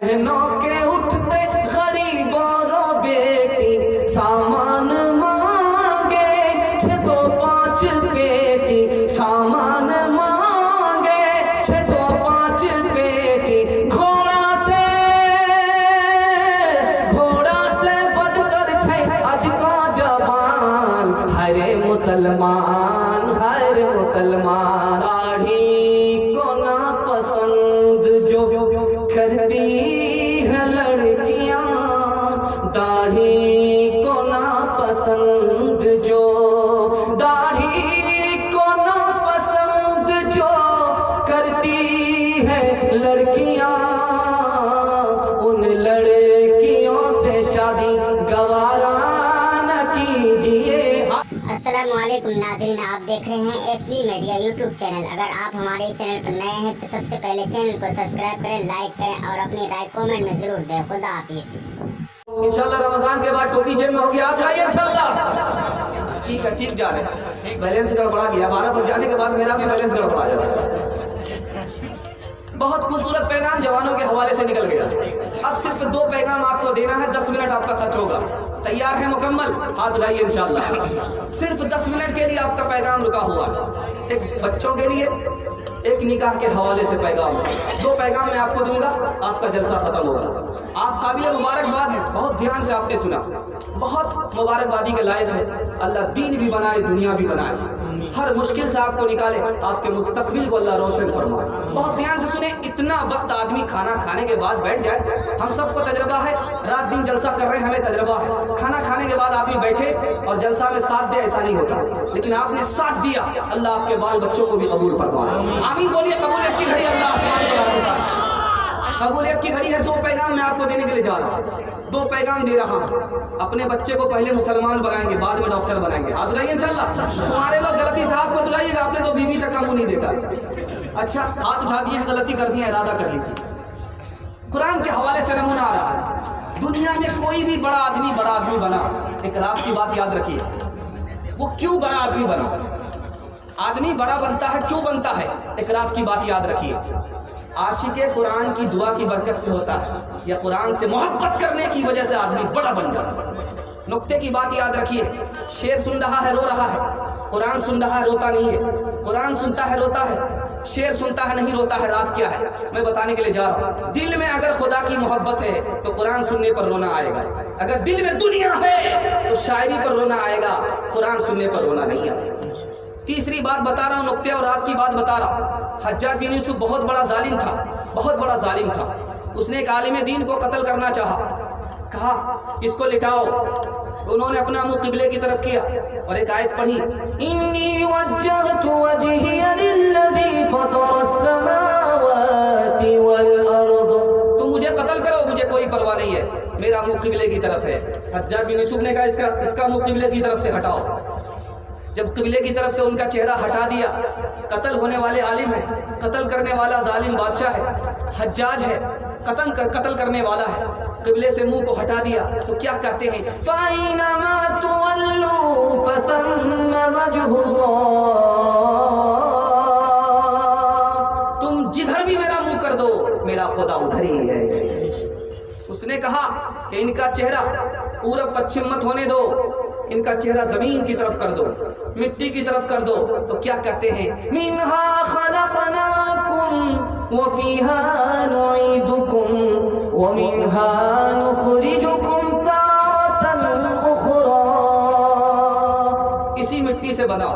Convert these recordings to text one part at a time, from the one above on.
बहनों के उठते गरीबों रो बेटी सामान मांगे 6 2 5 पेटी सामान मांगे 6 2 5 पेटी घोड़ा से बदतर छै आज का जवान हरे मुसलमान दाढ़ी को ना पसंद जो करती है लड़कियां दाढ़ी को ना पसंद जो करती है लड़कियां उन लड़कियों से शादी गवारा न कीजिए। अस्सलामुअलैकुम नाज़रीन, आप देख रहे हैं एसवी मीडिया यूट्यूब चैनल। अगर आप हमारे चैनल पर नए हैं तो सबसे पहले चैनल को सब्सक्राइब करें, लाइक करें और अपनी राय कमेंट में जरूर दें। खुदा हाफिज़। इंशाल्लाह रमजान के बाद टोपी जेब में होगी, आप जाइए इंशाल्लाह। ठीक है, ठीक जा रहे हैं। बैलेंस गड़बड़ा गया, 12 बज जाने के बाद मेरा भी बैलेंस गड़बड़ा जाता है। बहुत खूबसूरत पैगाम जवानों के हवाले से निकल गया। अब सिर्फ 2 पैगाम आपको देना है, 10 मिनट आपका खर्च होगा। तैयार है मुकम्मल? हाथ उठाइए इंशाल्लाह। सिर्फ 10 मिनट के लिए आपका पैगाम रुका हुआ है। एक बच्चों के लिए, एक निकाह के हवाले से पैगाम। 2 पैगाम मैं आपको दूंगा, आपका जलसा खत्म होगा। आप काबिल मुबारकबाद हैं, बहुत ध्यान से आपने सुना, बहुत मुबारकबादी के लायक है। अल्लाह दीन भी बनाए, दुनिया भी बनाए, हर मुश्किल से आपको निकाले, आपके मुस्तकबिल को अल्लाह रोशन फरमाए। बहुत ध्यान से सुने, इतना वक्त आदमी खाना खाने के बाद बैठ जाए, हम सबको तजर्बा है, रात दिन जलसा कर रहे हैं, हमें तजर्बा है। खाना खाने के बाद आदमी बैठे और जलसा में साथ दे, ऐसा नहीं होता, लेकिन आपने साथ दिया, अल्लाह आपके बाल बच्चों को भी कबूल फरमाए। आमीन बोलिए। कबूलियत की घड़ी अल्लाह आसमान पर आ चुका है, कबूलियत की घड़ी है। 2 पैगाम मैं आपको देने के लिए जा रहा हूँ, 2 पैगाम दे रहा हूँ। अपने बच्चे को पहले मुसलमान बनाएंगे, बाद में डॉक्टर बनाएंगे। हाथ उठाइए इंशाल्लाह। तुम्हारे लोग गलती से हाथ मत उठाइएगा, आपने तो बीवी तक का मुंह नहीं देखा। अच्छा, हाथ उठा दिए हैं, गलती कर दी है, इरादा कर लीजिए। कुरान के हवाले से नमूना आ रहा है। दुनिया में कोई भी बड़ा आदमी बना, एक राज की बात याद रखिए, वो क्यों बड़ा आदमी बना। आदमी बड़ा बनता है, क्यों बनता है, एक राज की बात याद रखिए। आशिके कुरान की दुआ की बरकत से होता है, या कुरान से मोहब्बत करने की वजह से आदमी बड़ा बन जाता है। नुक्ते की बात याद रखिए। शेर सुन रहा है, रो रहा है, कुरान सुन रहा है, रोता नहीं है। कुरान सुनता है, रोता है, शेर सुनता है, नहीं रोता है। राज क्या है, मैं बताने के लिए जा रहा हूँ। दिल में अगर खुदा की मोहब्बत है तो कुरान सुनने पर रोना आएगा। अगर दिल में दुनिया है तो शायरी पर रोना आएगा, कुरान सुनने पर रोना नहीं आएगा। तीसरी बात बता रहा हूँ, नुक्ते और राज की बात बता रहा हूँ। हज्जाज बिन यूसुफ बहुत बड़ा जालिम था, बहुत बड़ा जालिम था। उसने एक आलिम दीन को कत्ल करना चाहा, कहा इसको लिटाओ। उन्होंने अपना मुंह किबले की तरफ किया और एक आयत पढ़ी, इन्नी वज्जहतु वजहिया लिल्लज़ी फ़तरस्समावाति वल अर्ज़। तुम मुझे कत्ल करो, मुझे कोई परवाह नहीं है, मेरा मुंह किबले की तरफ है। हज्जाज बिन यूसुफ ने कहा इसका मुंह किबले की तरफ से हटाओ। जब किबले की तरफ से उनका चेहरा हटा दिया, कत्ल होने वाले आलिम है, कत्ल करने वाला जालिम बादशाह है, हज्जाज है, कत्ल करने वाला है, किबले से मुंह को हटा दिया तो क्या कहते हैं, फ़ाइनमा तुवल्लू फ़सम्म वजहुल्लाह। तुम जिधर भी मेरा मुंह कर दो, मेरा खुदा उधर ही है। उसने कहा कि इनका चेहरा पूरब पश्चिम मत होने दो, इनका चेहरा जमीन की तरफ कर दो, मिट्टी की तरफ कर दो। तो क्या कहते हैं, मिन्हा खलक़नाकुम व फीहा नुईदुकुम व मिन्हा नुखरिजुकुम तारतन उखरा। इसी मिट्टी से बना,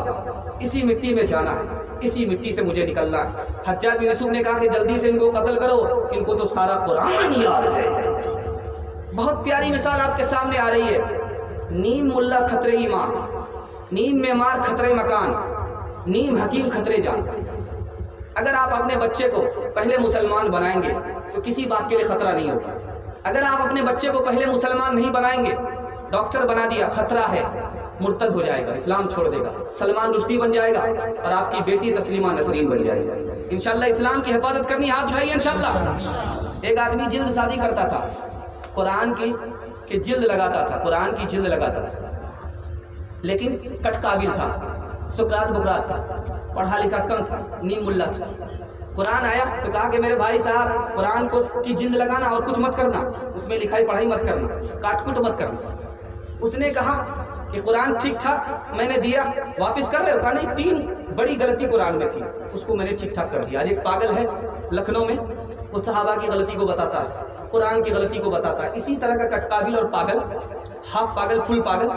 इसी मिट्टी में जाना है, इसी मिट्टी से मुझे निकलना है। हज्जाज बिन यूसुफ ने कहा कि जल्दी से इनको कत्ल करो, इनको तो सारा कुरान याद है। बहुत प्यारी मिसाल आपके सामने आ रही है। नीम मुल्ला खतरे ईमान, नीम में मार खतरे मकान, नीम हकीम खतरे जान। अगर आप अपने बच्चे को पहले मुसलमान बनाएंगे तो किसी बात के लिए खतरा नहीं होगा। अगर आप अपने बच्चे को पहले मुसलमान नहीं बनाएंगे, डॉक्टर बना दिया, खतरा है, मुर्तद हो जाएगा, इस्लाम छोड़ देगा, सलमान रुश्दी बन जाएगा और आपकी बेटी तस्लीमा नसरीन बन जाएगी। इंशाल्लाह इस्लाम की हिफाजत करनी, हाथ उठाइए इंशाल्लाह। एक आदमी जिल्द साजी करता था, कुरान की जिल्द लगाता था, कुरान की जिल्द लगाता था, लेकिन कट काबिल था, सुकरात बुकरात था, पढ़ा लिखा कम था, नीम मुल्ला था। कुरान आया तो कहा कि मेरे भाई साहब कुरान को की जिल्द लगाना और कुछ मत करना, उसमें लिखाई पढ़ाई मत करना, काटकुट मत करना। उसने कहा कि कुरान ठीक ठाक मैंने दिया, वापस कर रहे हो? कहा नहीं, 3 बड़ी गलती कुरान में थी, उसको मैंने ठीक ठाक कर दिया। आज एक पागल है लखनऊ में, वो सहाबा की गलती को बताता है, कुरान की गलती को बताता है। इसी तरह का कटकाबिल और पागल, हाफ पागल फुल पागल,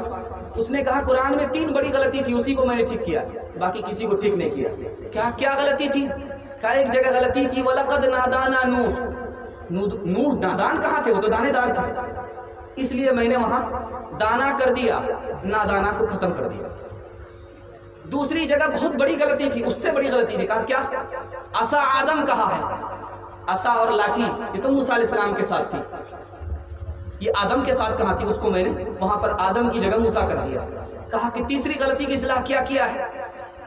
उसने कहा कुरान में 3 बड़ी गलती थी, उसी को मैंने ठीक किया, बाकी किसी को ठीक नहीं किया। क्या क्या गलती थी? क्या एक जगह गलती थी, वलक़द नादाना नूह नादान कहाँ थे? वो तो दानेदार थे, इसलिए मैंने वहां दाना कर दिया, नादाना को खत्म कर दिया। दूसरी जगह बहुत बड़ी गलती थी, उससे बड़ी गलती थी, कहा क्या? असा आदम कहा है, असा और लाठी ये तो मूसा अलैहिस्सलाम के साथ थी, ये आदम के साथ कहाँ थी? उसको मैंने वहां पर आदम की जगह मूसा कर दिया। कहा कि तीसरी गलती की इस्लाह क्या किया है?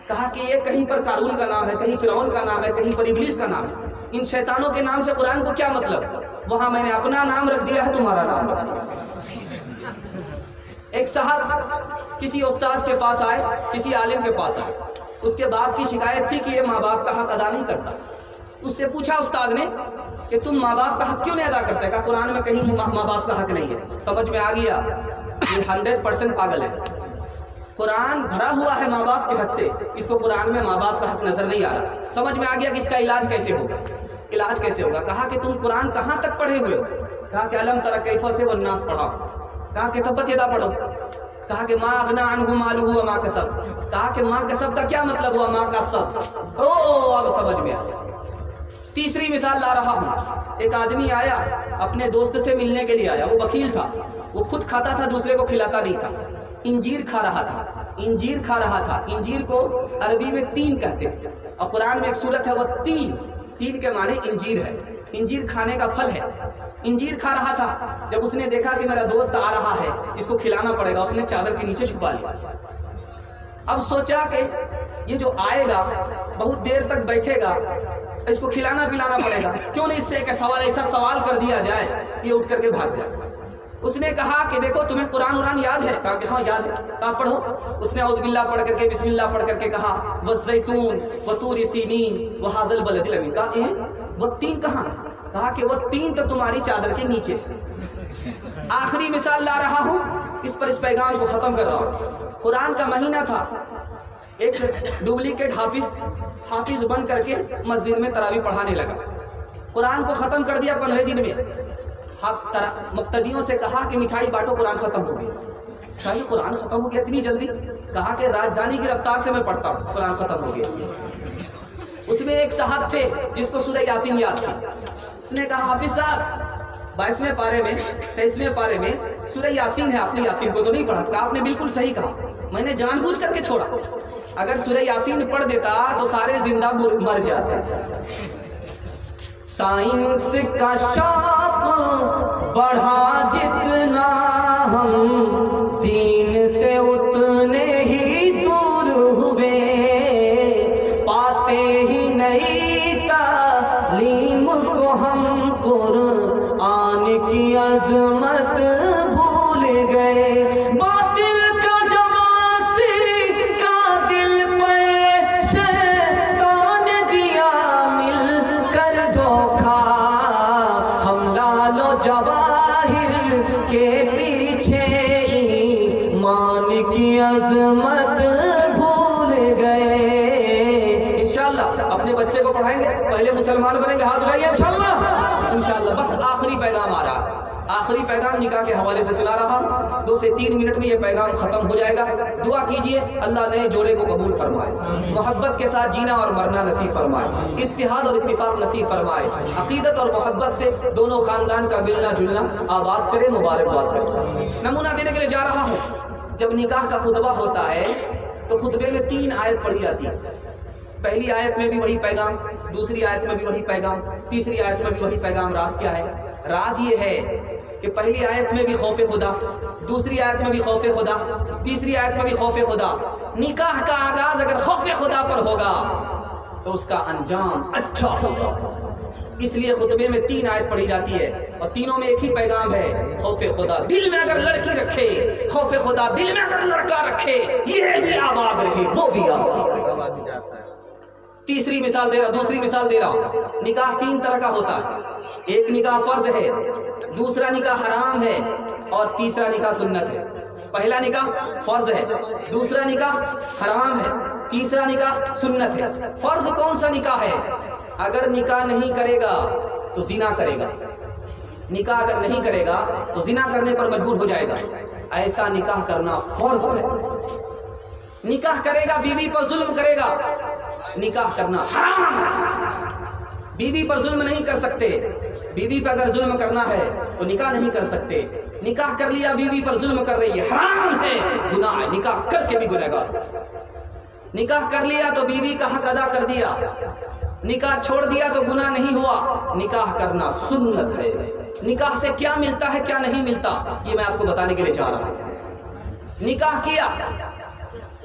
कहा कि ये कहीं पर कारून का नाम है, कहीं फिरौन का नाम है, कहीं पर इब्लीस का नाम है, इन शैतानों के नाम से कुरान को क्या मतलब? वहां मैंने अपना नाम रख दिया है, तुम्हारा नाम। एक साहब किसी उस्ताद के पास आए, किसी आलिम के पास आए, उसके बाप की शिकायत थी कि ये माँ बाप का हक अदा नहीं करता। उससे पूछा उस्ताद ने कि तुम माँ बाप का हक क्यों नहीं अदा करते? कहा कुरान में कहीं माँ बाप का हक नहीं है। समझ में आ गया, ये 100% पागल है। कुरान भरा हुआ है माँ बाप के हक से, इसको कुरान में माँ बाप का हक नजर नहीं आ रहा। समझ में आ गया कि इसका इलाज कैसे होगा? इलाज कैसे होगा? कहा कि तुम कुरान कहाँ तक पढ़े हुए हो? कहा कि अलम तरा कैफा से वन्नास पढ़ा। कहा कि तब्बत यदा पढ़ो। कहा कि माँ अगना अनहु मालुहु व माँ कसब। कहा कि माँ कसब का क्या मतलब हुआ? माँ का सब। ओ अब समझ में आ गया। तीसरी मिसाल ला रहा हूँ। एक आदमी आया, अपने दोस्त से मिलने के लिए आया, वो वकील था, वो खुद खाता था, दूसरे को खिलाता नहीं था। इंजीर खा रहा था, इंजीर खा रहा था। इंजीर को अरबी में 3 कहते हैं, और कुरान में एक सूरत है वो 3 के माने इंजीर है, इंजीर खाने का फल है। इंजीर खा रहा था, जब उसने देखा कि मेरा दोस्त आ रहा है, इसको खिलाना पड़ेगा, उसने चादर के नीचे छुपा लिया। अब सोचा कि ये जो आएगा बहुत देर तक बैठेगा, इसको खिलाना पिलाना पड़ेगा, क्यों नहीं इससे एक सवाल ऐसा सवाल कर दिया जाए ये उठ करके भाग जाए। उसने कहा कि देखो तुम्हें कुरान उरान याद है? कहा कि हाँ याद है। कहा पढ़ो। उसने औज़ुबिल्लाह पढ़ करके बिस्मिल्लाह पढ़ करके कहा वज़्ज़ैतून वतूर सीनीन वहाज़ल बलदिल अमीन। कहा वो 3 कहाँ? कहा कि वो 3 तो तुम्हारी चादर के नीचे। आखिरी मिसाल ला रहा हूँ, इस पर इस पैगाम को खत्म कर रहा हूँ। कुरान का महीना था, एक डुप्लीकेट हाफिज बन करके मस्जिद में तरावी पढ़ाने लगा। कुरान को खत्म कर दिया 15 दिन में। मुक्तदियों से कहा कि मिठाई बांटो, कुरान खत्म हो गया। शाही कुरान खत्म हो गया इतनी जल्दी? कहा कि राजधानी की रफ्तार से मैं पढ़ता हूँ, कुरान खत्म हो गया। उसमें एक साहब थे जिसको सूरह यासीन याद थी। उसने कहा हाफिज साहब 22वें पारे में 23वें पारे में सूरह यासीन है, आपने यासीन को तो नहीं पढ़ा? कहा आपने बिल्कुल सही कहा, मैंने जानबूझ करके छोड़ा। अगर सूरह यासीन पढ़ देता तो सारे जिंदा मर जाते। साइंस का शौक बढ़ा जितना हम दीन से उतने ही दूर हुए, पाते ही नई तालीम को हम कुरान की अजमत भूल गए। बातिल का जवासी का दिल पर शैतान दिया मिल कर धोखा, हम लालो जवाहिर के पीछे ईमान की अजमत भूल गए। इंशाअल्लाह अपने बच्चे को पढ़ाएंगे, पहले मुसलमान बनेंगे, हाथ उठाइए इंशाअल्लाह। इंशाअल्लाह बस आखिरी पैगाम आ रहा है, आखिरी पैगाम निकाह के हवाले से सुना रहा हूँ। 2 से 3 मिनट में ये पैगाम खत्म हो जाएगा। दुआ कीजिए अल्लाह नए जोड़े को कबूल फरमाए, मोहब्बत के साथ जीना और मरना नसीब फरमाए, इत्तिहाद और इत्तिफाक नसीब फरमाए, अकीदत और मोहब्बत से दोनों खानदान का मिलना जुलना आबाद करे, मुबारकबाद करे। नमूना देने के लिए जा रहा हूँ। जब निकाह का खुतबा होता है तो खुतबे में 3 आयत पढ़ी जाती है। पहली आयत में भी वही पैगाम, दूसरी आयत में भी वही पैगाम, तीसरी आयत में भी वही पैगाम। राज क्या है? राज ये है कि पहली आयत में भी खौफ खुदा, दूसरी आयत में भी खौफ खुदा, तीसरी आयत में भी खौफ खुदा। निकाह का आगाज अगर खौफ खुदा पर होगा तो उसका अंजाम अच्छा होगा। इसलिए खुतबे में 3 आयत पढ़ी जाती है और तीनों में एक ही पैगाम है, खौफ खुदा। दिल में अगर लड़की रखे, खौफ खुदा दिल में अगर लड़का रखे, ये भी आबाद रहे, वो भी आबाद रहे। तीसरी मिसाल दे रहा, दूसरी मिसाल दे रहा हूं। निकाह 3 तरह का होता है। एक निकाह फर्ज है, दूसरा निकाह हराम है और तीसरा निकाह सुन्नत है। पहला निकाह फर्ज है, दूसरा निकाह हराम है, तीसरा निकाह सुन्नत है। फर्ज कौन सा निकाह है? अगर निकाह नहीं करेगा तो जिना करेगा, निकाह अगर नहीं करेगा तो जिना करने पर मजबूर हो जाएगा। ऐसा निकाह करना फर्ज है। निकाह करेगा बीवी पर जुल्म करेगा, निकाह करना हराम है। बीवी पर जुल्म नहीं कर सकते, बीवी पर अगर जुल्म करना है तो निकाह नहीं कर सकते। निकाह कर लिया, बीवी पर जुल्म कर रही है, हराम है, गुनाह है, निकाह करके भी गुनहगार। निकाह कर लिया तो बीवी का हक अदा कर दिया, निकाह छोड़ दिया तो गुनाह नहीं हुआ। निकाह करना सुन्नत है। निकाह से क्या मिलता है क्या नहीं मिलता, ये मैं आपको बताने के लिए चाह रहा हूं। निकाह किया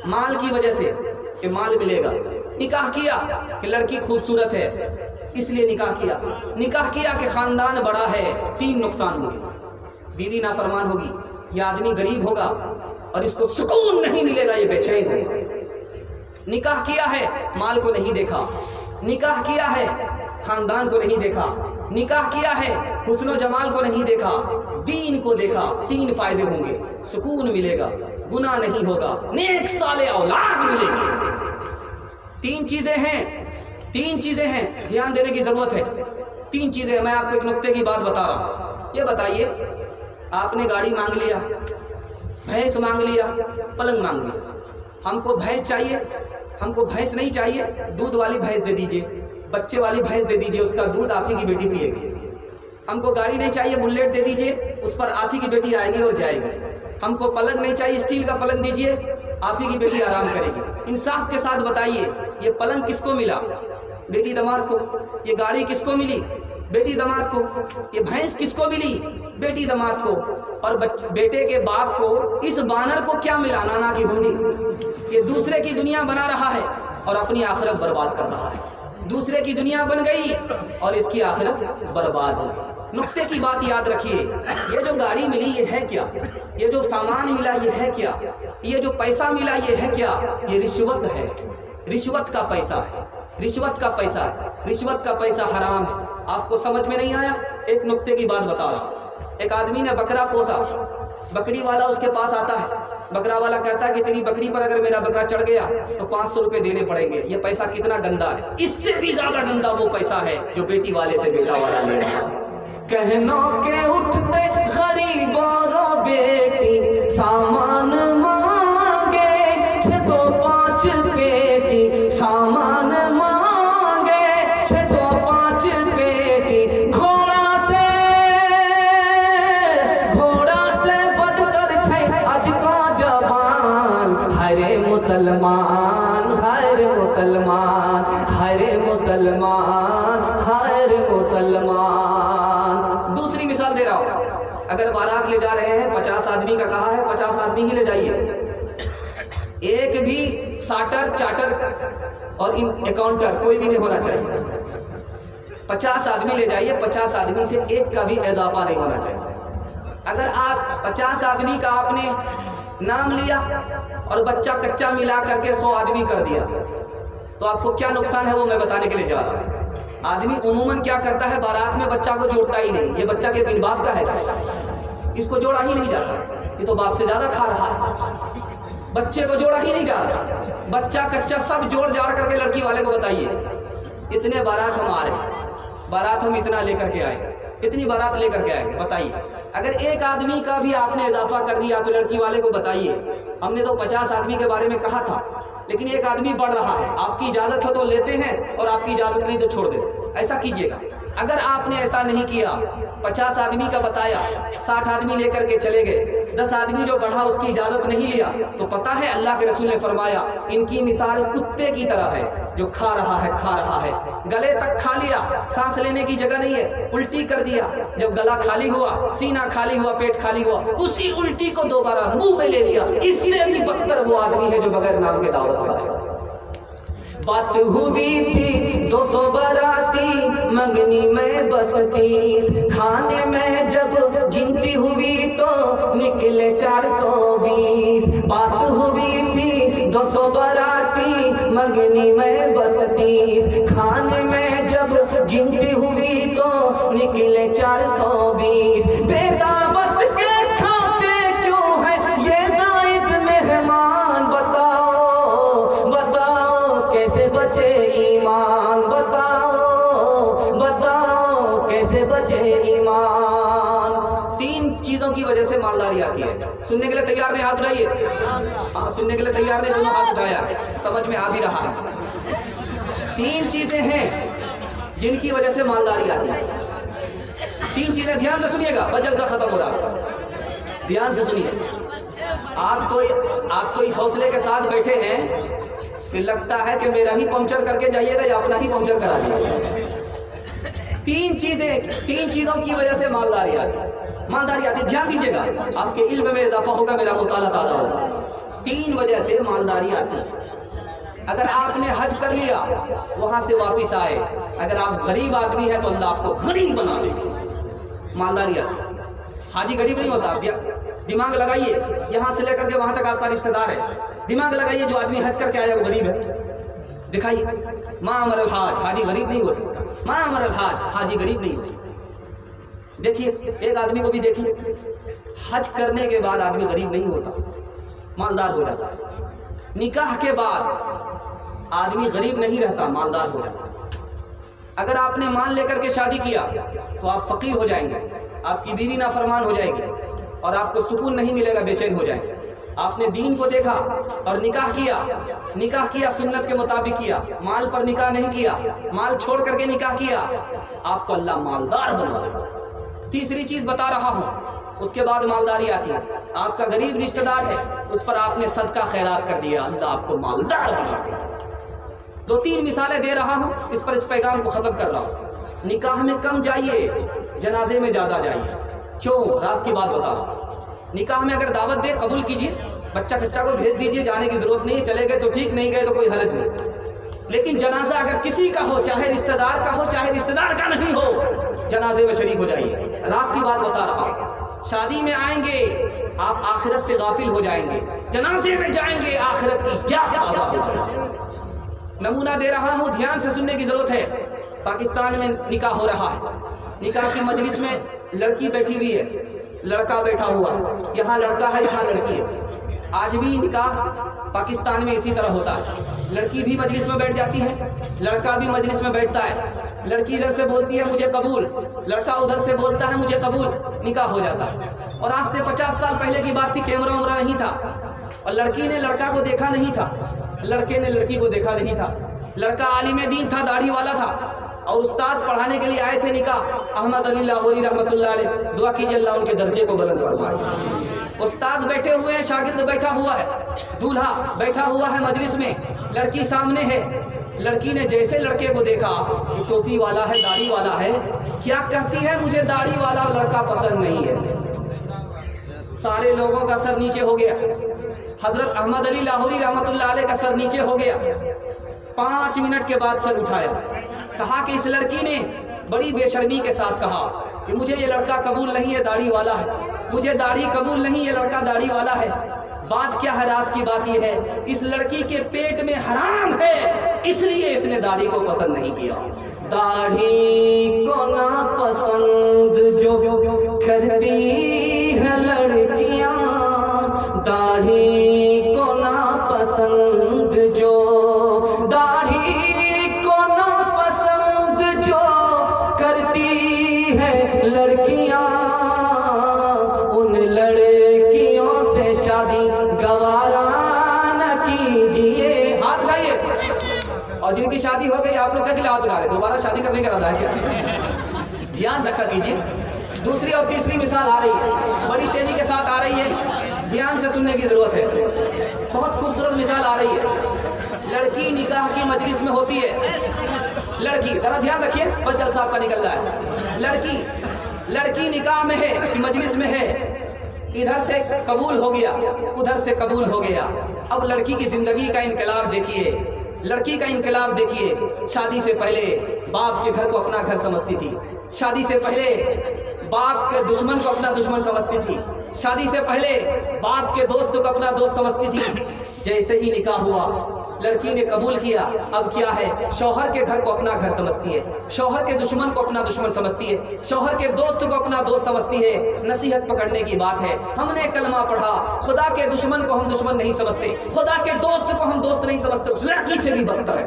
माल की वजह से कि माल मिलेगा, निकाह किया कि लड़की खूबसूरत है इसलिए निकाह किया, निकाह किया कि खानदान बड़ा है, 3 नुकसान होंगे। बीवी नाफरमान होगी, यह आदमी गरीब होगा और इसको सुकून नहीं मिलेगा, ये बेचैन होगा। निकाह किया है माल को नहीं देखा, निकाह किया है खानदान को नहीं देखा, निकाह किया है हुस्न जमाल को नहीं देखा, दीन को देखा। 3 फायदे होंगे, सुकून मिलेगा, गुनाह नहीं होगा, नेक साले औलाद मिलेगी। 3 चीजें हैं, 3 चीजें हैं, ध्यान देने की जरूरत है। 3 चीजें। मैं आपको एक नुक्ते की बात बता रहा हूं। ये बताइए, आपने गाड़ी मांग लिया, भैंस मांग लिया, पलंग मांग लिया। हमको भैंस चाहिए, हमको भैंस नहीं चाहिए, दूध वाली भैंस दे दीजिए, बच्चे वाली भैंस दे दीजिए, उसका दूध आप ही की बेटी पिएगी। हमको गाड़ी नहीं चाहिए, बुलेट दे दीजिए, उस पर आप ही की बेटी आएगी और जाएगी। हमको पलंग नहीं चाहिए, स्टील का पलंग दीजिए, आप ही की बेटी आराम करेगी। इंसाफ के साथ बताइए, ये पलंग किसको मिला? बेटी दामाद को। ये गाड़ी किसको मिली? बेटी दामाद को। ये भैंस किसको मिली? बेटी दामाद को। और बेटे के बाप को इस बानर को क्या मिला? नाना की हुंडी। ये दूसरे की दुनिया बना रहा है और अपनी आखिरत बर्बाद कर रहा है। दूसरे की दुनिया बन गई और इसकी आखिरत बर्बाद हो गई। नुक्ते की बात याद रखिए, ये जो गाड़ी मिली ये है क्या? ये जो सामान मिला ये है क्या? ये जो पैसा मिला ये है क्या? ये रिश्वत है, रिश्वत का पैसा है, रिश्वत का पैसा है, रिश्वत का पैसा हराम है। आपको समझ में नहीं आया? एक नुक्ते की बात बता रहा। एक आदमी ने बकरा पोसा, बकरी वाला उसके पास आता है, बकरा वाला कहता है कि तेरी बकरी पर अगर मेरा बकरा चढ़ गया तो 500 रुपए देने पड़ेंगे। ये पैसा कितना गंदा है, इससे भी ज्यादा गंदा वो पैसा है जो बेटी वाले से बेटा वाला ले रहा है। कहना के उठते गरीबों बेटी सामान मांगे, 6-5 पेटी सामान मांगे, 6-5 पेटी। मुसलमान हर मुसलमान, हर मुसलमान, हर मुसलमान। दूसरी मिसाल दे रहा हूं। अगर बारात ले जा रहे हैं, 50 आदमी का कहा है, 50 आदमी ही ले जाइए। एक भी साटर चाटर और अकाउंटर कोई भी नहीं होना चाहिए। 50 आदमी ले जाइए, 50 आदमी से एक का भी इजाफा नहीं होना चाहिए। अगर आप 50 आदमी का आपने नाम लिया और बच्चा कच्चा मिला करके 100 आदमी कर दिया तो आपको क्या नुकसान है वो मैं बताने के लिए जा रहा हूं। आदमी उमूमन क्या करता है, बारात में बच्चा को जोड़ता ही नहीं। ये बच्चा के बिन बाप का है, इसको जोड़ा ही नहीं जाता, ये तो बाप से ज्यादा खा रहा है। बच्चे को जोड़ा ही नहीं जा रहा, बच्चा कच्चा सब जोड़ जाड़ करके लड़की वाले को बताइए इतने बारात हम आ रहे, बारात हम इतना लेकर के आए, कितनी बारात लेकर के आए बताइए। अगर एक आदमी का भी आपने इजाफा कर दिया तो लड़की वाले को बताइए हमने तो 50 आदमी के बारे में कहा था, लेकिन एक आदमी बढ़ रहा है, आपकी इजाजत हो तो लेते हैं और आपकी इजाजत नहीं तो छोड़ देते। ऐसा कीजिएगा। अगर आपने ऐसा नहीं किया, 50 आदमी का बताया, 60 आदमी लेकर के चले गए, 10 आदमी जो बढ़ा उसकी इजाजत नहीं लिया, तो पता है अल्लाह के रसूल ने फरमाया इनकी मिसाल कुत्ते की तरह है जो खा रहा है, गले तक खा लिया, सांस लेने की जगह नहीं है, उल्टी कर दिया। जब गला खाली हुआ, सीना खाली हुआ, पेट खाली हुआ, उसी उल्टी को दोबारा मुंह में ले लिया। इससे भी बदतर वो आदमी है जो बगैर नाम के दावत खाएगा। बात हुई थी 200 बाराती, मंगनी में बस 30, खाने में जब गिनती हुई तो निकले 420। बात हुई थी 200 बाराती, मंगनी में बस 30, खाने में जब गिनती हुई तो निकले 420। बेदावत के खाते क्यों है ये जायद मेहमान, बताओ बताओ कैसे बचे ईमान, बताओ कैसे बचे ईमान। 3 चीजों की वजह से मालदारी आती है। सुनने के लिए तैयार नहीं? हाथ उठाइए। हाँ, सुनने के लिए तैयार नहीं? दोनों हाथ उठाया, समझ में आ भी रहा है। 3 चीजें हैं जिनकी वजह से मालदारी आती है। 3 चीजें, ध्यान से सुनिएगा, बस जलसा खत्म हो रहा है, ध्यान से सुनिए। आप तो इस हौसले के साथ बैठे हैं कि लगता है कि मेरा ही पंक्चर करके जाइएगा या अपना ही पंक्चर करा दीजिएगा। 3 चीजों की वजह से मालदारी आती है। ध्यान दीजिएगा, आपके इल्म में इजाफा होगा, मेरा मुताला ताजा होगा। 3 वजह से मालदारी आती है। अगर आपने हज कर लिया, वहां से वापिस आए, अगर आप गरीब आदमी है तो अल्लाह आपको गरीब बना देगा। मालदारी आती है। हाजी गरीब नहीं होता। दिमाग लगाइए, यहां से लेकर के वहां तक आपका रिश्तेदार है। दिमाग लगाइए, जो आदमी हज करके आया वो गरीब है। दिखाइए, माँ अमर अल हाज, हाजी गरीब नहीं हो सकता। माँ अमर अल हाज, हाजी गरीब नहीं हो सकता। देखिए, एक आदमी को भी देखिए, हज करने के बाद आदमी गरीब नहीं होता, मालदार हो जाता है। निकाह के बाद आदमी गरीब नहीं रहता, मालदार हो जाता है। अगर आपने माल लेकर के शादी किया तो आप फकीर हो जाएंगे, आपकी बीवी नाफरमान हो जाएगी और आपको सुकून नहीं मिलेगा, बेचैन हो जाएंगे। आपने दीन को देखा और निकाह किया, सुन्नत के मुताबिक किया, माल पर निकाह नहीं किया, माल छोड़ करके निकाह किया, आपको अल्लाह मालदार बना देगा। तीसरी चीज बता रहा हूं, उसके बाद मालदारी आती है। आपका गरीब रिश्तेदार है, उस पर आपने सदका खैरात कर दिया, अल्लाह आपको मालदार बना देगा। 2-3 मिसालें दे रहा हूं, इस पैगाम को खत्म कर रहा हूं। निकाह में कम जाइए, जनाजे में ज्यादा जाइए। क्यों? राज की बात बता रहा हूं। निकाह में अगर दावत दे, कबूल कीजिए, बच्चा को भेज दीजिए, जाने की जरूरत नहीं है, चले गए तो ठीक, नहीं गए तो कोई हरज नहीं। लेकिन जनाजा अगर किसी का हो, चाहे रिश्तेदार का हो, चाहे रिश्तेदार का नहीं हो, जनाजे में शरीक हो जाइए। रात की बात बता रहा हूं। शादी में आएंगे, आप आखिरत से गाफिल हो जाएंगे। जनाजे में जाएंगे, आखिरत की याद ताज़ा हो जाएगी। नमूना दे रहा हूं, ध्यान से सुनने की जरूरत है। पाकिस्तान में निकाह हो रहा है। निकाह की मजलिस में लड़की बैठी हुई है, लड़का बैठा हुआ है। यहाँ लड़का है, यहाँ लड़की है। आज भी निकाह पाकिस्तान में इसी तरह होता है। लड़की भी मजलिस में बैठ जाती है, लड़का भी मजलिस में बैठता है। लड़की इधर से बोलती है मुझे कबूल, लड़का उधर से बोलता है मुझे कबूल, निकाह हो जाता है। और आज से 50 साल पहले की बात थी, कैमरा उमरा नहीं था, और लड़की ने लड़का को देखा नहीं था, लड़के ने लड़की को देखा नहीं था। लड़का आलिम दीन था, दाढ़ी वाला था, और उस्ताद पढ़ाने के लिए आए थे निकाह। अहमद अली लाहौरी रहमतुल्लाह अलैह, दुआ कीजिए अल्लाह उनके दर्जे को बुलंद फरमाए। उस्ताद बैठे हुए हैं, शागिर्द बैठा हुआ है, दूल्हा बैठा हुआ है मजलिस में, लड़की सामने है। लड़की ने जैसे लड़के को देखा, टोपी वाला है, दाढ़ी वाला है, क्या कहती है, मुझे दाढ़ी वाला लड़का पसंद नहीं है। सारे लोगों का सर नीचे हो गया। हजरत अहमद अली लाहौरी रहमतुल्लाह अलैह का सर नीचे हो गया। 5 मिनट के बाद सर उठाया, कहा कि इस लड़की ने बड़ी बेशर्मी के साथ कहा कि मुझे ये लड़का कबूल नहीं है, दाढ़ी वाला है, मुझे दाढ़ी कबूल नहीं, ये लड़का दाढ़ी वाला है। बात क्या है, राज की बात ये है, इस लड़की के पेट में हराम है, इसलिए इसने दाढ़ी को पसंद नहीं किया। दाढ़ी को ना पसंद जो करती है लड़कियां, दाढ़ी को ना पसंद जो, दाढ़ी को ना पसंद जो करती है लड़कियां, उन लड़कियों से शादी गवारा न कीजिए। हाथ उठाइए। और जिनकी शादी हो गई, आप लोग क्या हाथ उठा रहे, दोबारा शादी करने का इरादा है क्या? ध्यान रखा कीजिए। दूसरी और तीसरी मिसाल आ रही है, बड़ी तेजी के साथ आ रही है, ध्यान से सुनने की जरूरत है। बहुत खूबसूरत मिसाल आ रही है। लड़की निकाह की मजलिस में होती है, लड़की, जरा ध्यान रखिए, बस जलसा आपका निकल रहा है। लड़की निकाह में है, मजलिस में है, इधर से कबूल हो गया, उधर से कबूल हो गया। अब लड़की की जिंदगी का इनकलाब देखिए, लड़की का इनकलाब देखिए। शादी से पहले बाप के घर को अपना घर समझती थी, शादी से पहले बाप के दुश्मन को अपना दुश्मन समझती थी, शादी से पहले बाप के दोस्त को अपना दोस्त समझती थी। जैसे ही निकाह हुआ, लड़की ने कबूल किया। अब क्या है, शौहर के घर को अपना घर समझती है, शौहर के दुश्मन को अपना दुश्मन समझती है, शौहर के दोस्त को अपना दोस्त समझती है। नसीहत पकड़ने की बात है। हमने कलमा पढ़ा, खुदा के दुश्मन को हम दुश्मन नहीं समझते, खुदा के दोस्त को हम दोस्त नहीं समझते, उस लड़की से भी बदतर है।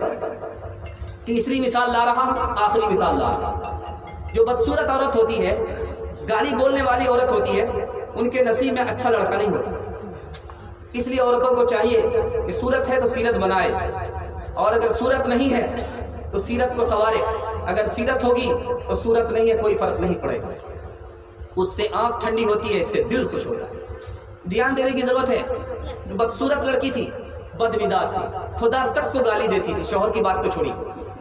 तीसरी मिसाल ला रहा, आखिरी मिसाल ला रहा। जो बदसूरत औरत होती है, गाली बोलने वाली औरत होती है, उनके नसीब में अच्छा लड़का नहीं होता। इसलिए औरतों को चाहिए कि सूरत है तो सीरत बनाए, और अगर सूरत नहीं है तो सीरत को संवारे। अगर सीरत होगी तो सूरत नहीं है, कोई फर्क नहीं पड़ेगा। उससे आंख ठंडी होती है, इससे दिल खुश होता है। ध्यान देने की जरूरत है। बदसूरत लड़की थी, बदमिजाज थी, खुदा तक को गाली देती थी। शौहर की बात को छोड़ी,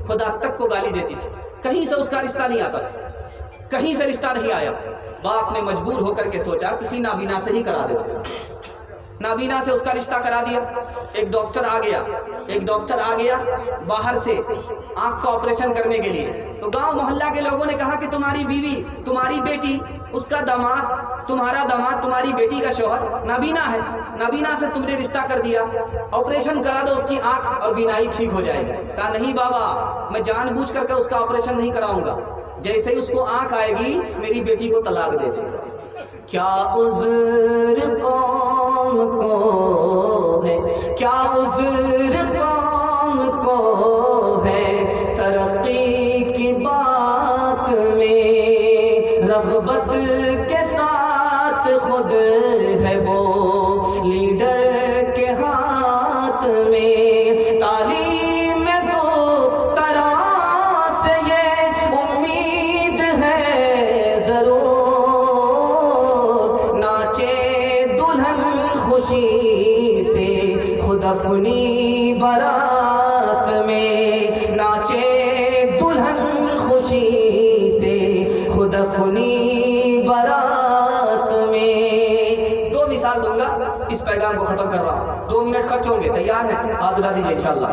खुदा तक को गाली देती थी। कहीं से उसका रिश्ता नहीं आता, कहीं से रिश्ता नहीं आया। बाप ने मजबूर होकर के सोचा किसी नाबीना से ही करा देते। नाबीना से उसका रिश्ता करा दिया। एक डॉक्टर आ गया बाहर से आंख का ऑपरेशन करने के लिए। तो गांव मोहल्ला के लोगों ने कहा कि तुम्हारी बीवी, तुम्हारी बेटी, उसका दामाद, तुम्हारा दामाद, तुम्हारी बेटी का शौहर नाबीना है, नाबीना से तुमने रिश्ता कर दिया, ऑपरेशन करा दो, उसकी आंख और बीनाई ठीक हो जाएगी। कहा नहीं बाबा, मैं जानबूझ करके उसका ऑपरेशन नहीं कराऊंगा। जैसे ही उसको आंख आएगी मेरी बेटी को तलाक दे देगा। क्या उज़्र कौम को है, क्या उज़्र कौम को है, तरक्की की बात में रग़बत के साथ खुद है वो लीडर के हाथ में। तालीम में तो तरह से ये उम्मीद है ज़रूर, खुशी से खुद अपनी बारात में, नाचे दुल्हन खुशी से खुद अपनी बारात में। दो मिसाल दूंगा, इस पैगाम को खत्म कर रहा हूं। 2 मिनट खर्च होंगे, तैयार है? हाथ उठा दीजिए इंशाअल्लाह।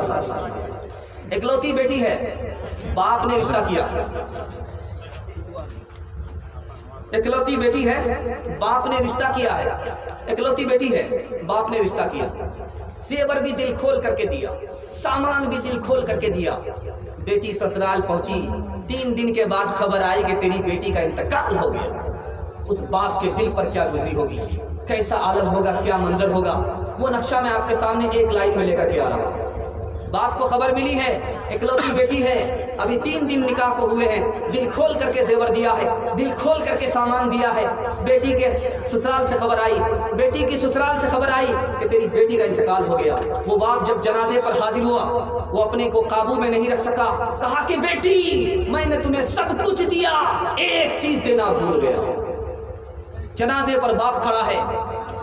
इकलौती बेटी है, बाप ने रिश्ता किया। इकलौती बेटी है, बाप ने रिश्ता किया है। इकलौती बेटी है, बाप ने रिश्ता किया। जेवर भी दिल खोल करके दिया, सामान भी दिल खोल करके दिया। बेटी ससुराल पहुंची, 3 दिन के बाद खबर आई कि तेरी बेटी का इंतकाल हो गया। उस बाप के दिल पर क्या गुजरी होगी, कैसा आलम होगा, क्या मंजर होगा, वो नक्शा मैं आपके सामने एक लाइन में लेकर के आ रहा हूँ। बाप को खबर मिली है, इकलौती बेटी है, अभी 3 दिन निकाह को हुए हैं, दिल खोल करके जेवर दिया है, दिल खोल करके सामान दिया है। बेटी के ससुराल से खबर आई, बेटी की ससुराल से खबर आई कि तेरी बेटी का इंतकाल हो गया। वो बाप जब जनाजे पर हाजिर हुआ, वो अपने को काबू में नहीं रख सका। कहा कि बेटी, मैंने तुम्हें सब कुछ दिया, एक चीज देना भूल गया। जनाजे पर बाप खड़ा है,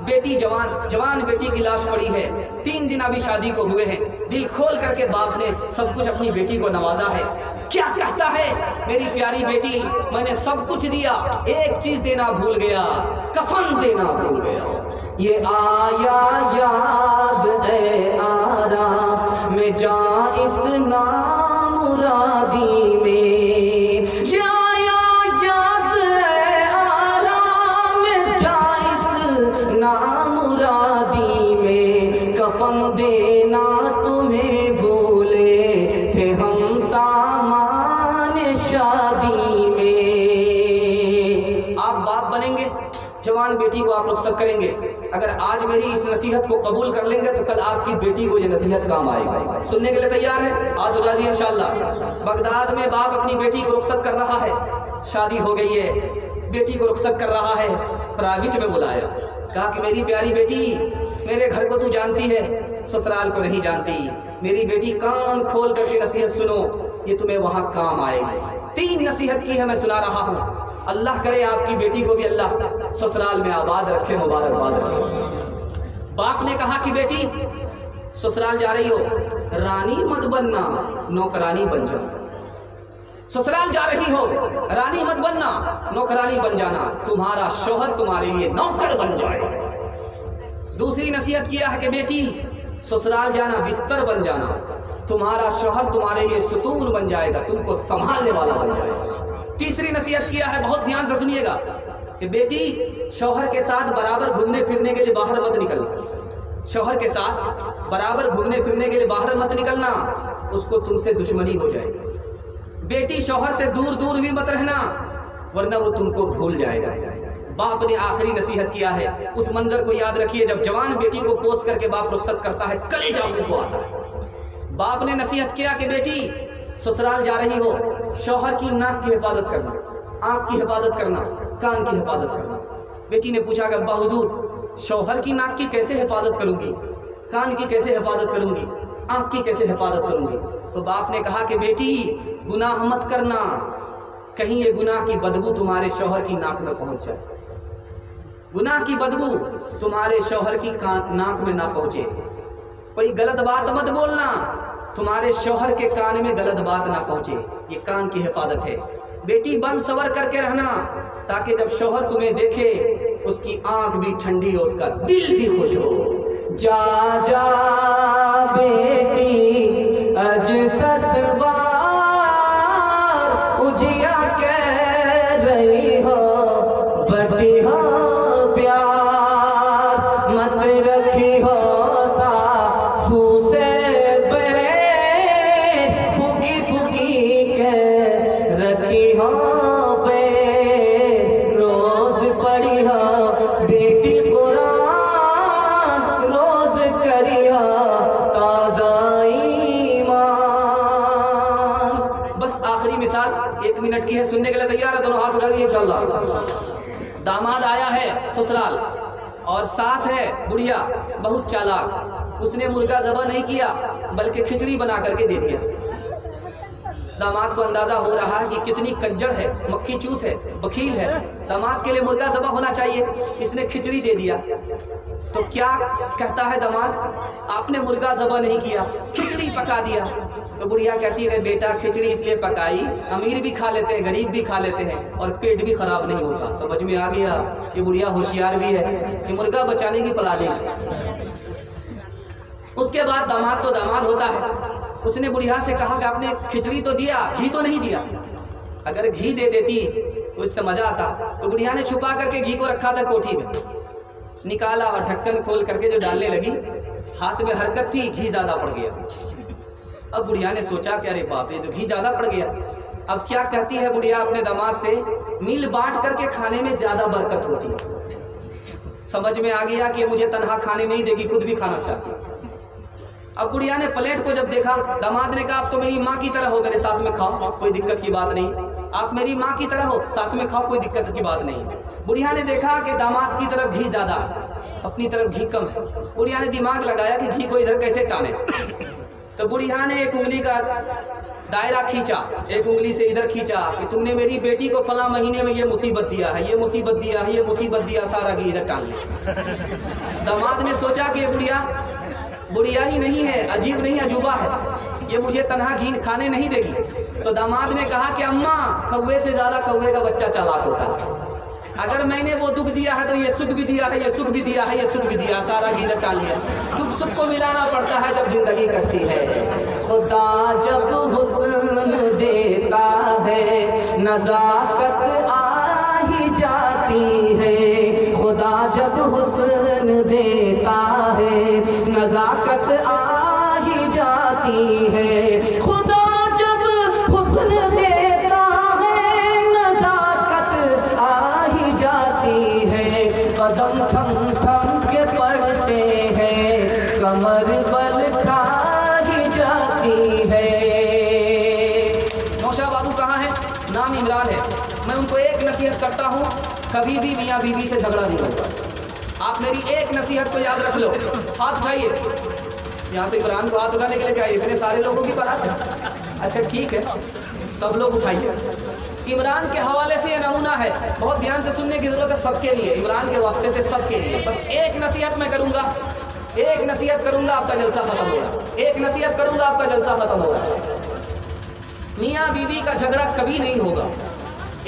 बेटी जवान बेटी की लाश पड़ी है, 3 दिन अभी शादी को हुए हैं। दिल खोल करके बाप ने सब कुछ अपनी बेटी को नवाजा है। क्या कहता है, मेरी प्यारी बेटी, मैंने सब कुछ दिया, एक चीज देना भूल गया, कफन देना भूल गया। ये आया याद है आराम में जा इस नामुरादी में, ये आया याद है आराम में जा इस नामुरादी में, कफन देना तुम्हें भूले थे हम सामान शादी में। आप बाप बनेंगे, जवान बेटी को आप रुखसत करेंगे। अगर आज मेरी इस नसीहत को कबूल कर लेंगे तो कल आपकी बेटी को ये नसीहत काम आएगी। सुनने के लिए तैयार है? आज हो जाती है इंशाअल्लाह। बगदाद में बाप अपनी बेटी को रुखसत कर रहा है, शादी हो गई है, बेटी को रुखसत कर रहा है। प्राइवेट में बुलाया, कहा कि मेरी प्यारी बेटी, मेरे घर को तू जानती है, ससुराल को नहीं जानती। मेरी बेटी, कान खोल करके नसीहत सुनो, ये तुम्हें वहां काम आएगी। 3 नसीहत की है, मैं सुना रहा हूँ। अल्लाह करे आपकी बेटी को भी अल्लाह ससुराल में आबाद रखे, मुबारकबाद रखे। बाप ने कहा कि बेटी, ससुराल जा रही हो, रानी मत बनना, नौकरानी बन जाओ। ससुराल जा रही हो, रानी मत बनना, नौकरानी बन जाना, तुम्हारा शौहर तुम्हारे लिए नौकर बन जाए। दूसरी नसीहत किया है कि बेटी, ससुराल जाना बिस्तर बन जाना, तुम्हारा शौहर तुम्हारे लिए सुतून बन जाएगा, तुमको संभालने वाला बन जाएगा। तीसरी नसीहत किया है, बहुत ध्यान से सुनिएगा, कि बेटी, शौहर के साथ बराबर घूमने फिरने के लिए बाहर मत निकलना। शौहर के साथ बराबर घूमने फिरने के लिए बाहर मत निकलना, उसको तुमसे दुश्मनी हो जाएगी। बेटी शौहर से दूर दूर भी मत रहना, वरना वो तुमको भूल जाएगा। बाप ने आखिरी नसीहत किया है, उस मंजर को याद रखिए जब जवान बेटी को पोस करके बाप रुखसत करता है, कलेजा मुंह को आता है। बाप ने नसीहत किया कि बेटी ससुराल जा रही हो, शौहर की नाक की हिफाजत करना, आंख की हिफाजत करना, कान की हिफाजत करना। बेटी ने पूछा कि अब्बा हुजूर, शौहर की नाक की कैसे हिफाजत करूंगी, कान की कैसे हिफाजत करूंगी, आंख की कैसे हिफाजत करूंगी? तो बाप ने कहा कि बेटी गुनाह मत करना, कहीं ये गुनाह की बदबू तुम्हारे शौहर की नाक में पहुंच जाए, गुनाह की बदबू तुम्हारे शौहर की नाक में ना पहुंचे। कोई गलत बात मत बोलना, तुम्हारे शौहर के कान में गलत बात ना पहुंचे, ये कान की हिफाजत है। बेटी बंद सवर करके रहना, ताकि जब शौहर तुम्हें देखे उसकी आंख भी ठंडी हो, उसका दिल भी खुश हो। जा जा बेटी अज ससुराल उजिया कह रही हो, बटी हो प्यार मत रखी हो सासू से बैर, फूकी फूकी के रखी हो बैर, रोज पढ़ी हो बेटी कुरान, रोज करी हो ताज़ा ईमान। बस आखिरी मिसाल 1 मिनट की है, सुनने के लिए तैयार है? दोनों हाथ उठा दिए इंशाअल्लाह। दामाद आया है ससुराल और सास है बुढ़िया बहुत चालाक, उसने मुर्गा ज़बह नहीं किया बल्कि खिचड़ी बना करके दे दिया। दामाद को अंदाजा हो रहा है कि कितनी कंजर है, मक्खी चूस है, बखील है, दामाद के लिए मुर्गा ज़बह होना चाहिए, इसने खिचड़ी दे दिया। तो क्या कहता है दामाद, आपने मुर्गा ज़बह नहीं किया, खिचड़ी पका दिया। तो बुढ़िया कहती है बेटा खिचड़ी इसलिए पकाई, अमीर भी खा लेते हैं, गरीब भी खा लेते हैं और पेट भी खराब नहीं होता। समझ में आ गया कि बुढ़िया होशियार भी है कि मुर्गा बचाने की प्लानिंग। उसके बाद दामाद तो दामाद होता है, उसने बुढ़िया से कहा कि आपने खिचड़ी तो दिया, घी तो नहीं दिया, अगर घी दे देती तो इससे मजा आता। तो बुढ़िया ने छुपा करके घी को रखा था कोठी में, निकाला और ढक्कन खोल करके जो डालने लगी, हाथ में हरकत थी, घी ज्यादा पड़ गया। अब बुढ़िया ने सोचा कि अरे बाप रे, तो घी ज्यादा पड़ गया। अब क्या कहती है बुढ़िया अपने दामाद से, मिल बांट करके खाने में ज्यादा बरकत होती है। समझ में आ गया कि मुझे तनहा खाने नहीं देगी, खुद भी खाना चाहती है। अब बुढ़िया ने प्लेट को जब देखा, दामाद ने कहा आप तो मेरी माँ की तरह हो, मेरे साथ में खाओ, कोई दिक्कत की बात नहीं, आप मेरी माँ की तरह हो, साथ में खाओ, कोई दिक्कत की बात नहीं। बुढ़िया ने देखा कि दामाद की तरफ घी ज्यादा है, अपनी तरफ घी कम है। बुढ़िया ने दिमाग लगाया कि घी को इधर कैसे टाने। तो बुढ़िया ने एक उंगली का दायरा खींचा, एक उंगली से इधर खींचा कि तुमने मेरी बेटी को फला महीने में ये मुसीबत दिया है, ये मुसीबत दिया है, ये मुसीबत दिया, सारा घी इधर टांग लिया। दामाद ने सोचा कि बुढ़िया ही नहीं है, अजीब नहीं अजूबा है, ये मुझे तनहा घी खाने नहीं देगी। तो दामाद ने कहा कि अम्मा, कौवे से ज्यादा कौवे का बच्चा चालाक होता है, अगर मैंने वो दुख दिया है तो ये सुख भी दिया है, ये सुख भी दिया है, ये सुख भी दिया, सारा घी डाल लिया। दुख सुख को मिलाना पड़ता है जब जिंदगी कटती है। खुदा जब हुस्न देता है नजाकत आ ही जाती है, खुदा जब हुस्न देता है नजाकत आ ही जाती है, खुदा जब हुस्न देता है नजाकत आ ही जाती है, कदम थम थम के पड़ते हैं, कमर बल खा ही जाती है। नौशाह बाबू कहाँ है? नाम इमरान है। मैं उनको एक नसीहत करता हूँ, कभी भी मियाँ बीवी से झगड़ा नहीं होगा। आप मेरी एक नसीहत को याद रख लो। हाथ उठाइए। यहाँ तो इमरान को हाथ उठाने के लिए क्या है, इतने सारे लोगों की बात है। अच्छा ठीक है, सब लोग उठाइए। इमरान के हवाले से ये नमूना है, बहुत ध्यान से सुनने की जरूरत है सबके लिए, इमरान के वास्ते से सबके लिए। बस एक नसीहत मैं करूंगा, एक नसीहत करूंगा, आपका जलसा खत्म होगा। एक नसीहत करूंगा, आपका जलसा खत्म होगा। मियाँ बीवी का झगड़ा कभी नहीं होगा।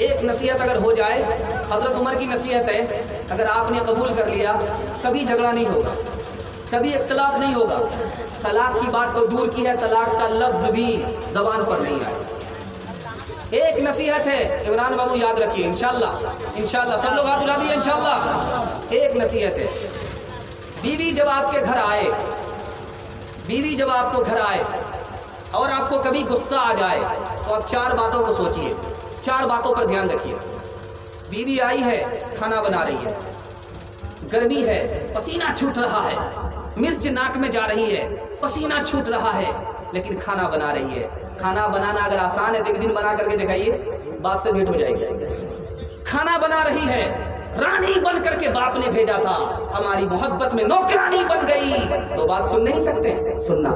एक नसीहत अगर हो जाए, हजरत उमर की नसीहत है, अगर आपने कबूल कर लिया, कभी झगड़ा नहीं होगा, कभी इख्तलाफ नहीं होगा। तलाक की बात तो दूर की है, तलाक का लफ्ज भी जबान पर नहीं आए। एक नसीहत है, इमरान बाबू याद रखिए, इंशाल्लाह इंशाल्लाह सब लोग हाथ उठा दिए, इंशाल्लाह। एक नसीहत है, बीवी जब आपके घर आए बीवी जब आपको घर आए और आपको कभी गुस्सा आ जाए तो आप 4 बातों को सोचिए, 4 बातों पर ध्यान रखिए। बीवी आई है, खाना बना रही है, गर्मी है, पसीना छूट रहा है, मिर्च नाक में जा रही है, पसीना छूट रहा है, लेकिन खाना बना रही है। खाना बनाना अगर आसान है तो एक दिन बना करके दिखाइए, बाप से भेंट हो जाएगी। खाना बना रही है, रानी बन करके बाप ने भेजा था, हमारी मोहब्बत में नौकरानी बन गई, तो बात सुन नहीं सकते? सुनना।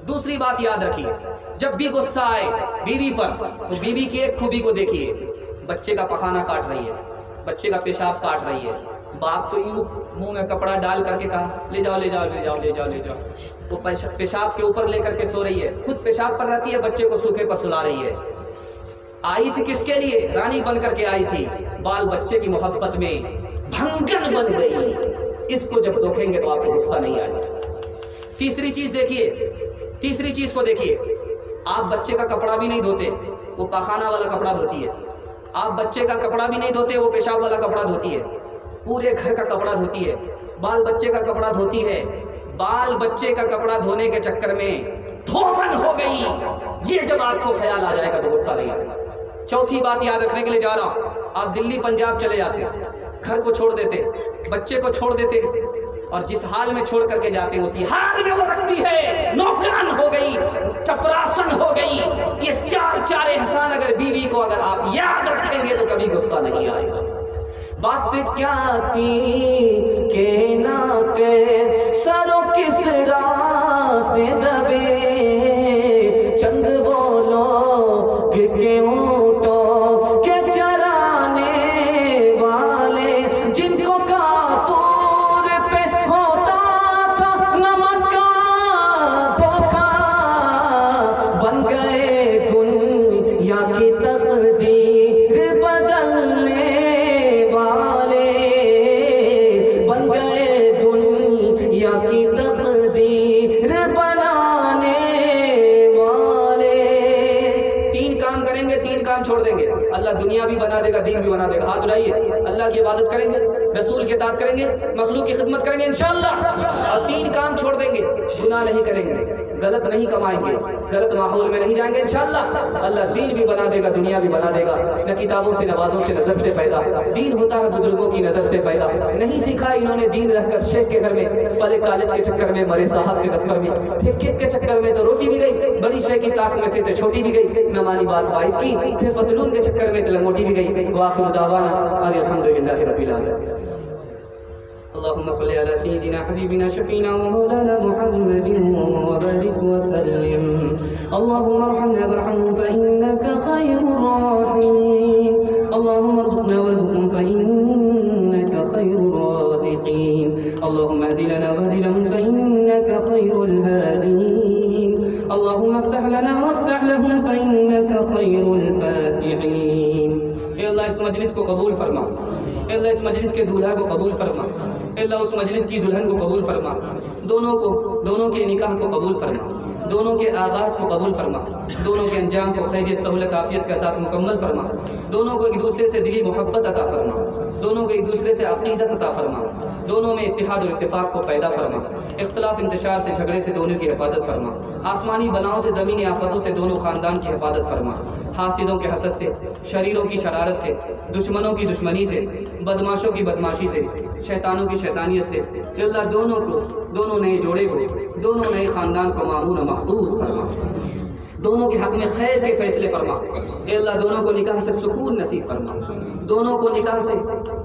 दूसरी बात याद रखिए, जब भी गुस्सा आए बीवी पर तो बीवी की एक खूबी को देखिए, बच्चे का पखाना काट रही है, बच्चे का पेशाब काट रही है, बाप तो यूं मुंह में कपड़ा डाल करके कहा ले जाओ ले जाओ ले जाओ ले जाओ ले जाओ, वो पेशाब के ऊपर लेकर के सो रही है, खुद पेशाब पर रहती है, बच्चे को सूखे पर सुला रही है। आई थी किसके लिए? रानी बन करके आई थी, बाल बच्चे की मोहब्बत में भंगन बन गई। इसको जब देखेंगे तो आपको गुस्सा नहीं आएगा। तीसरी चीज देखिए, तीसरी चीज को देखिए, आप बच्चे का कपड़ा भी नहीं धोते, वो पखाना वाला कपड़ा धोती है। आप बच्चे का कपड़ा भी नहीं धोते, वो पेशाब वाला कपड़ा धोती है। पूरे घर का कपड़ा धोती है, बाल बच्चे का कपड़ा धोती है। बाल बच्चे का कपड़ा धोने के चक्कर में धोबन हो गई, ये जब आपको ख्याल आ जाएगा तो गुस्सा नहीं आएगा। चौथी बात याद रखने के लिए जा रहा हूं, आप दिल्ली पंजाब चले जाते, घर को छोड़ देते, बच्चे को छोड़ देते, और जिस हाल में छोड़ करके जाते उसी हाल में वो रखती है, नौकरान हो गई, चपरासन हो गई। ये 4 एहसान अगर बीवी को अगर आप याद रखेंगे तो कभी गुस्सा नहीं आएगा। बात क्या थी के ना के सरो किस राह से दबे, चंद बोलो के ऊँटों के चराने वाले, जिनको काफूर पे होता था नमक का धोखा, बन गए दुनिया की तकदीर बदलने वाले, बन गए दुनिया की तकदीर बनाने वाले। 3 काम करेंगे, 3 काम छोड़ देंगे, अल्लाह दुनिया भी बना देगा, दीन भी बना देगा। हाथ उठाइए, अल्लाह की इबादत करेंगे, रसूल की इताअत करेंगे, मखलूक की खिदमत करेंगे इंशाअल्लाह, और 3 काम छोड़ देंगे, गुनाह नहीं करेंगे, गलत नहीं कमाएंगे, गलत माहौल में नहीं जाएंगे इंशाअल्लाह। अल्लाह दीन भी बना देगा, दुनिया भी बना देगा। न किताबों से नवाजों से नजर से पैदा, दीन होता है बुजुर्गों की नजर से पैदा। नहीं सीखा इन्होंने दीन रहकर शेख के घर में, पले कॉलेज के चक्कर में, मरे साहब के दफ्तर में, फिर केक के चक्कर में तो रोटी भी गई, बड़ी शेख की ताक में थे तो छोटी भी गई, न मानी बात 22 की, फिर पतलून के चक्कर में तो लंगोटी भी गई। वाखिर दावाना अल्हम्दुलिल्लाहि रब्बिल आलमीन। اللهم صل على سيدنا حبيبنا شفينا ومولانا محمد وبارك وسلم. اللهم ارحمنا وارحمهم فإنك خير الراحمين. اللهم ارزقنا وارزقهم فإنك خير الرازقين. اللهم اهد لنا واهد لهم فإنك خير الهادين. اللهم افتح لنا وافتح لهم فإنك خير الفاتحين. اے اللہ اس مجلس کو قبول فرما، اے اللہ اس مجلس کے دولہا کو قبول فرما، اے اللہ اس مجلس کی دلہن کو قبول فرما، دونوں کے نکاح کو قبول فرما، دونوں کے آغاز کو قبول فرما، دونوں کے انجام کو خیریت سہولت عافیت کے ساتھ مکمل فرما، دونوں کو ایک دوسرے سے دلی محبت عطا فرما، دونوں کو ایک دوسرے سے عقیدت عطا فرما، دونوں میں اتحاد اور اتفاق کو پیدا فرما، اختلاف انتشار سے جھگڑے سے دونوں کی حفاظت فرما، آسمانی بلاؤں سے زمینی آفتوں سے دونوں خاندان کی حفاظت فرما، حاسدوں کے حسد سے، شریروں کی شرارت سے، دشمنوں کی دشمنی سے، بدماشوں کی بدماشی سے، شیطانوں کی شیطانیت سے، اے اللہ دونوں نئے جوڑے کو، دونوں نئے خاندان کو معمون و محفوظ فرما، دونوں کے حق میں خیر کے فیصلے فرما، اے اللہ دونوں کو نکاح سے سکون نصیب فرما، دونوں کو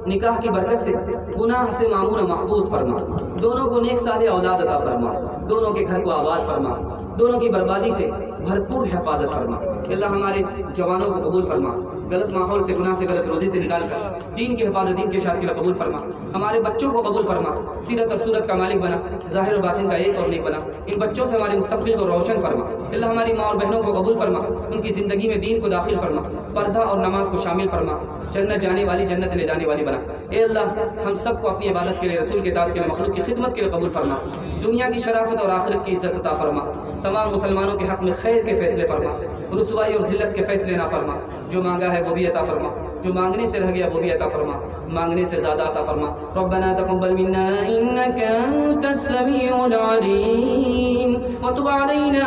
نکاح کی برکت سے گناہ سے معمون و محفوظ فرما، دونوں کو نیک صالح اولاد عطا فرما، دونوں کے گھر کو آباد فرما، دونوں کی بربادی سے بھرپور حفاظت فرما، اللہ ہمارے جوانوں کو قبول فرما، غلط ماحول سے گناہ سے غلط روزی سے نکال کر دین کی حفاظت دین کے شاد کے لیے قبول فرما، ہمارے بچوں کو قبول فرما، سیرت اور صورت کا مالک بنا، ظاہر اور باطن کا ایک اور نیک بنا، ان بچوں سے ہمارے مستقبل کو روشن فرما، اللہ ہماری ماں اور بہنوں کو قبول فرما، ان کی زندگی میں دین کو داخل فرما، پردہ اور نماز کو شامل فرما، جنت جانے والی جنت لے جانے والی بنا، اے اللہ ہم سب کو اپنی عبادت کے لیے، رسول کے اطاعت کے لیے، مخلوق کی خدمت کے لیے قبول فرما، دنیا کی شرافت اور آخرت کی عزت عطا فرما، تمام مسلمانوں کے حق میں خیر کے فیصلے فرما، رسوائی اور ذلت کے فیصلے نہ فرما، جو مانگا ہے وہ بھی عطا فرما، جو مانگنے سے رہ گیا وہ بھی عطا فرما، مانگنے سے زیادہ عطا فرما. ربنا تقبل منا انك انت السميع العليم وتب علينا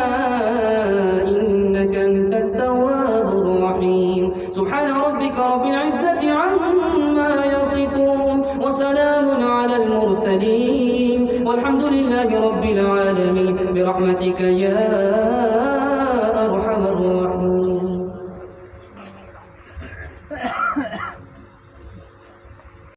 انك انت التواب الرحيم. سبحان ربك رب العزة عما يصفون وسلام على المرسلين والحمد لله رب العالمين برحمتك يا